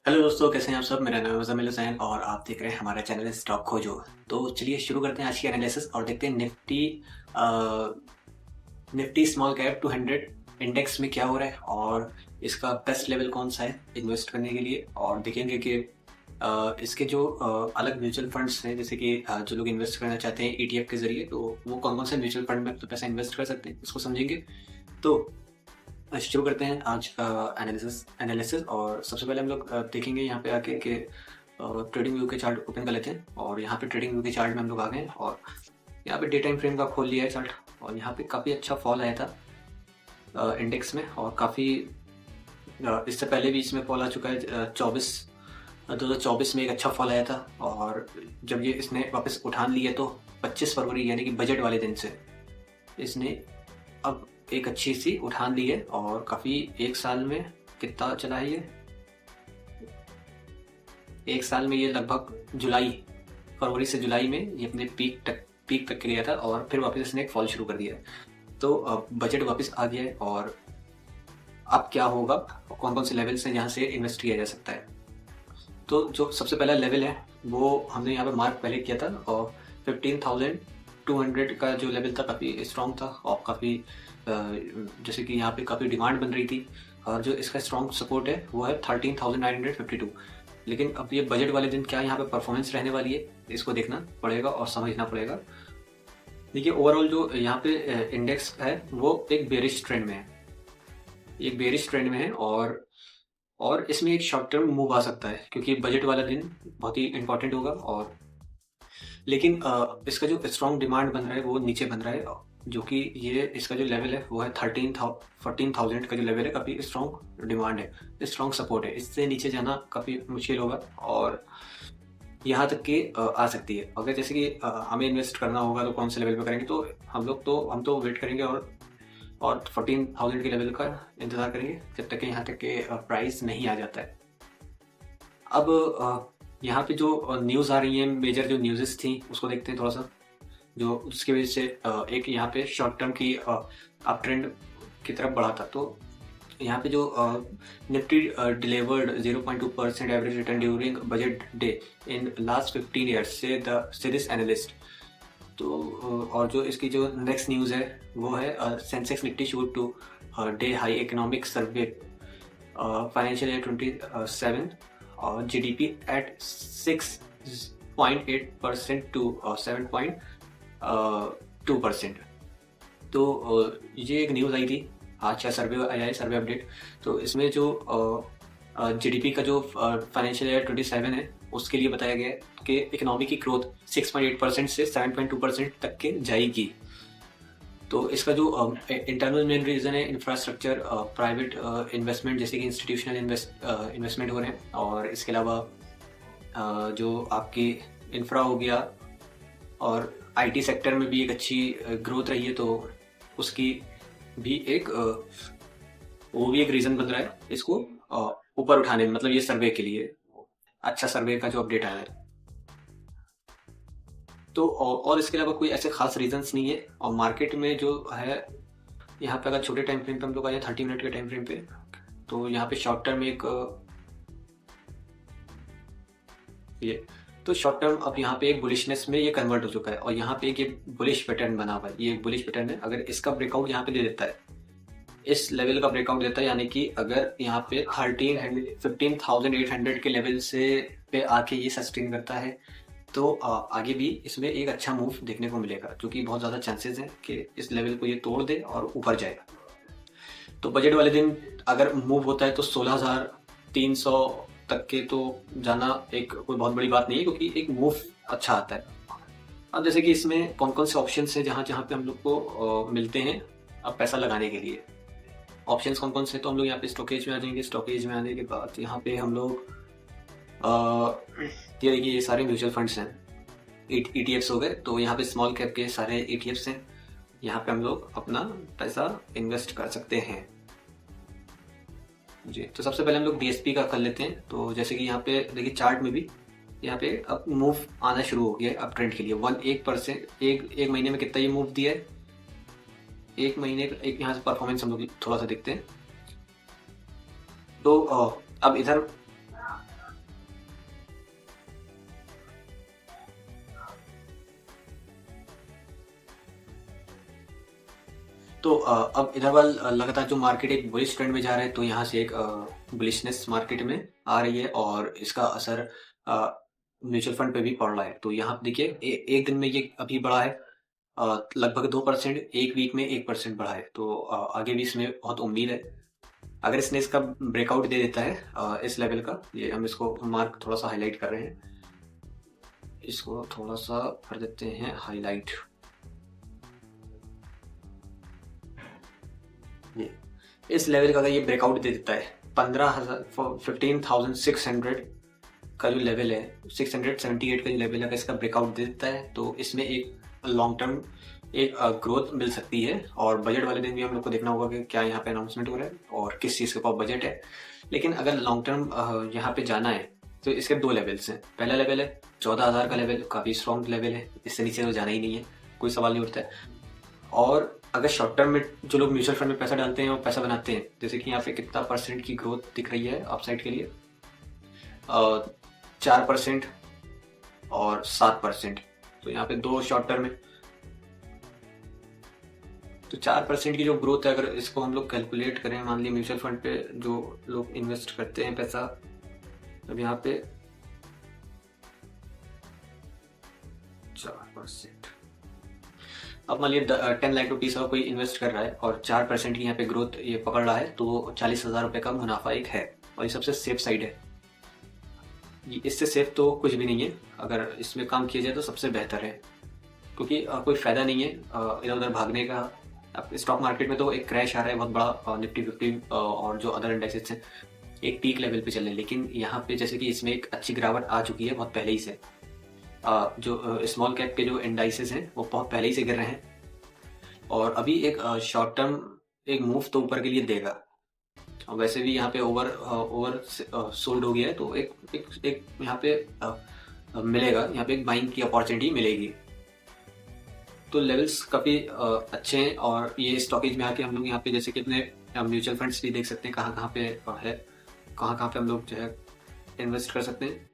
Hello दोस्तों, कैसे हैं आप सब। मेरा नाम है मुज़म्मिल हुसैन और आप देख रहे हैं हमारा चैनल स्टॉक खोजो। तो चलिए शुरू करते हैं आज की एनालिसिस और देखते हैं निफ्टी स्मॉल कैप 200 इंडेक्स में क्या हो रहा है और इसका बेस्ट लेवल कौन सा है इन्वेस्ट करने के लिए। और देखेंगे कि इसके जो अलग म्यूचुअल फंड्स हैं, जैसे कि जो लोग इन्वेस्ट करना चाहते हैं ईटीएफ के जरिए, तो वो कौन कौन से म्यूचुअल फंड में तो पैसा इन्वेस्ट कर सकते हैं, इसको समझेंगे। तो शुरू करते हैं आज एनालिसिस एनालिसिस और सबसे पहले हम लोग देखेंगे यहाँ पे आके कि ट्रेडिंग व्यू के चार्ट ओपन कर लेते हैं। और यहाँ पे ट्रेडिंग व्यू के चार्ट में हम लोग आ गए हैं और यहाँ पे डे टाइम फ्रेम का खोल लिया है चार्ट। और यहाँ पे काफ़ी अच्छा फॉल आया था इंडेक्स में, और काफ़ी इससे पहले भी इसमें फॉल आ चुका है। 2024 में एक अच्छा फॉल आया था, और जब ये इसने वापस उठान लिया तो 25 फरवरी यानी कि बजट वाले दिन से इसने अब एक अच्छी सी उठान ली है। और काफ़ी एक साल में कितना चला है ये, एक साल में ये लगभग फरवरी से जुलाई में ये अपने पीक तक के गया था, और फिर वापस इसने एक फॉल शुरू कर दिया है। तो अब बजट वापस आ गया है, और अब क्या होगा, कौन कौन से लेवल से यहाँ से इन्वेस्ट किया जा सकता है। तो जो सबसे पहला लेवल है वो हमने यहाँ पे मार्क पहले किया था, और 15,200 का जो लेवल था काफ़ी स्ट्रॉन्ग था, और काफ़ी जैसे कि यहाँ पे काफ़ी डिमांड बन रही थी। और जो इसका स्ट्रॉन्ग सपोर्ट है वो है 13,952। लेकिन अब ये बजट वाले दिन क्या यहाँ पे परफॉर्मेंस रहने वाली है, इसको देखना पड़ेगा और समझना पड़ेगा। देखिए, ओवरऑल जो यहाँ पे इंडेक्स है वो एक बेरिश ट्रेंड में है, एक बेरिश ट्रेंड में है। और इसमें एक शॉर्ट टर्म मूव आ सकता है, क्योंकि बजट वाला दिन बहुत ही इंपॉर्टेंट होगा। और लेकिन इसका जो स्ट्रॉन्ग डिमांड बन रहा है वो नीचे बन रहा है, जो कि ये इसका जो लेवल है वो है 14,000 का जो लेवल है, काफ़ी स्ट्रॉन्ग डिमांड है, स्ट्रॉन्ग सपोर्ट है। इससे नीचे जाना काफ़ी मुश्किल होगा, और यहाँ तक कि आ सकती है। अगर जैसे कि हमें इन्वेस्ट करना होगा तो कौन से लेवल पे करेंगे, तो हम तो वेट करेंगे और 14,000 के लेवल का इंतज़ार करेंगे जब तक कि यहाँ तक के प्राइस नहीं आ जाता है। अब यहाँ पे जो न्यूज़ आ रही है, मेजर जो न्यूज़ेस थी उसको देखते हैं थोड़ा सा, जो उसकी वजह से एक यहाँ पे शॉर्ट टर्म की अप ट्रेंड की तरफ बढ़ा था। तो यहाँ पे जो Nifty delivered 0.2% average return during budget day in last 15 years से दिस एनालिस्ट। तो और जो इसकी जो नेक्स्ट न्यूज़ है वो है Sensex Nifty shoot today high economic survey financial year 27 और जीडीपी एट 6.8% टू 7.2%। तो ये एक न्यूज़ आई थी आज का, सर्वे आया है, सर्वे अपडेट। तो इसमें जो जीडीपी का जो फाइनेंशियल ईयर 27 है उसके लिए बताया गया है कि इकोनॉमी की ग्रोथ 6.8% से 7.2% तक के जाएगी। तो इसका जो इंटरनल मेन रीज़न है इंफ्रास्ट्रक्चर, प्राइवेट इन्वेस्टमेंट, जैसे कि इंस्टीट्यूशनल इन्वेस्टमेंट हो रहे हैं। और इसके अलावा जो आपकी इंफ्रा हो गया, और आईटी सेक्टर में भी एक अच्छी ग्रोथ रही है, तो उसकी भी एक वो भी एक रीज़न बन रहा है इसको ऊपर उठाने में, मतलब ये सर्वे के लिए अच्छा सर्वे का जो अपडेट आया है। तो और इसके अलावा कोई ऐसे खास रीजंस नहीं है। और मार्केट में जो है, यहाँ पे अगर छोटे टाइम फ्रेम पे हम लोग आ जाए 30 मिनट के टाइम फ्रेम पे, तो यहाँ पे शॉर्ट टर्म एक ये तो शॉर्ट टर्म अब यहाँ पे एक बुलिशनेस में ये कन्वर्ट हो चुका है, और यहाँ पे एक ये बुलिश पैटर्न बना हुआ है, ये एक बुलिश पैटर्न है। अगर इसका ब्रेकआउट यहाँ पे दे देता है, इस लेवल का ब्रेकआउट देता है, यानी कि अगर यहाँ पे 15,800 के लेवल से पे आके ये सस्टेन करता है, तो आगे भी इसमें एक अच्छा मूव देखने को मिलेगा, क्योंकि बहुत ज़्यादा चांसेस हैं कि इस लेवल को ये तोड़ दे और ऊपर जाएगा। तो बजट वाले दिन अगर मूव होता है तो 16,300 तक के तो जाना एक कोई बहुत बड़ी बात नहीं है, क्योंकि एक मूव अच्छा आता है। अब जैसे कि इसमें कौन कौन से ऑप्शन है जहाँ जहाँ पे हम लोग को मिलते हैं अब पैसा लगाने के लिए। ऑप्शंस कौन कौन से, तो हम लोग यहाँ पे स्टॉकेज में आ जाएंगे। स्टॉकेज में आने के बाद यहाँ पे हम लोग ये देखिए, ये सारे म्यूचुअल फंड्स हैं, ईटीएफ्स हो गए। तो यहाँ पे स्मॉल कैप के सारे ईटीएफ्स हैं, यहाँ पे हम लोग अपना पैसा इन्वेस्ट कर सकते हैं जी। तो सबसे पहले हम लोग बीएसपी का कर लेते हैं। तो जैसे कि यहाँ पे देखिए चार्ट में भी यहाँ पे अब मूव आना शुरू हो गया है अप ट्रेंड के लिए। 1% एक महीने में कितना ये मूव दिया है, एक महीने एक यहाँ से परफॉर्मेंस हम लोग थोड़ा सा देखते हैं। तो अब इधर तो अब इधर वाल लगातार जो मार्केट एक बुलिश ट्रेंड में जा रहा है, तो यहाँ से एक बुलिशनेस मार्केट में आ रही है और इसका असर म्यूचुअल फंड पे भी पड़ रहा है। तो यहाँ देखिए एक दिन में ये अभी बढ़ा है लगभग 2%, एक वीक में 1% बढ़ा है। तो आगे भी इसमें बहुत उम्मीद है। अगर इसने इसका ब्रेकआउट दे देता है इस लेवल का, ये हम इसको मार्क थोड़ा सा हाईलाइट कर रहे हैं, इसको थोड़ा सा कर देते हैं हाईलाइट। ये इस लेवल का अगर ये ब्रेकआउट दे देता है 15,600 का जो लेवल है, 678 का जो लेवल है, अगर इसका ब्रेकआउट दे देता है तो इसमें एक लॉन्ग टर्म एक ग्रोथ मिल सकती है। और बजट वाले दिन भी हम लोग को देखना होगा कि क्या यहाँ पे अनाउंसमेंट हो रहा है और किस चीज़ के पास बजट है। लेकिन अगर लॉन्ग टर्म यहाँ पे जाना है तो इसके दो लेवल्स हैं। पहला लेवल है 14,000 का लेवल, काफ़ी स्ट्रॉन्ग लेवल है, इससे नीचे तो जाना ही नहीं है, कोई सवाल नहीं उठता है। और अगर शॉर्ट टर्म में जो लोग म्यूचुअल फंड में पैसा डालते हैं और पैसा बनाते हैं, जैसे कि यहाँ पे कितना परसेंट की ग्रोथ दिख रही है अपसाइड के लिए, 4% और 7%। तो यहाँ पे दो शॉर्ट टर्म है, तो 4% की जो ग्रोथ है, अगर इसको हम लोग कैलकुलेट करें, मान लीजिए म्यूचुअल फंड पे जो लोग इन्वेस्ट करते हैं पैसा, अब यहाँ पे 4%, अब मान लीजिए 10 लाख रुपीज़ का कोई इन्वेस्ट कर रहा है और 4% की यहाँ पे ग्रोथ ये पकड़ रहा है, तो 40,000 रुपये का मुनाफा एक है और ये सबसे सेफ साइड है। इससे सेफ तो कुछ भी नहीं है, अगर इसमें काम किया जाए तो सबसे बेहतर है, क्योंकि कोई फ़ायदा नहीं है इधर उधर भागने का। अब स्टॉक मार्केट में तो एक क्रैश आ रहा है बहुत बड़ा, निफ्टी 50 और जो अदर इंडेक्सेस हैं एक पीक लेवल पे चल रहे हैं, लेकिन यहाँ पे जैसे कि इसमें एक अच्छी गिरावट आ चुकी है बहुत पहले ही से। जो स्मॉल कैप के जो इंडाइसेस हैं वो बहुत पहले ही से गिर रहे हैं और अभी एक शॉर्ट टर्म एक मूव तो ऊपर के लिए देगा। और वैसे भी यहाँ पे ओवर सोल्ड हो गया है, तो एक यहाँ पे मिलेगा, यहाँ पे एक बाइंग की अपॉर्चुनिटी मिलेगी। तो लेवल्स काफ़ी अच्छे हैं और ये स्टॉकेज में आके हम लोग यहाँ पे जैसे कि अपने म्यूचुअल फंड्स भी देख सकते हैं कहाँ कहाँ पे है, कहाँ कहाँ पे हम लोग जो है इन्वेस्ट कर सकते हैं।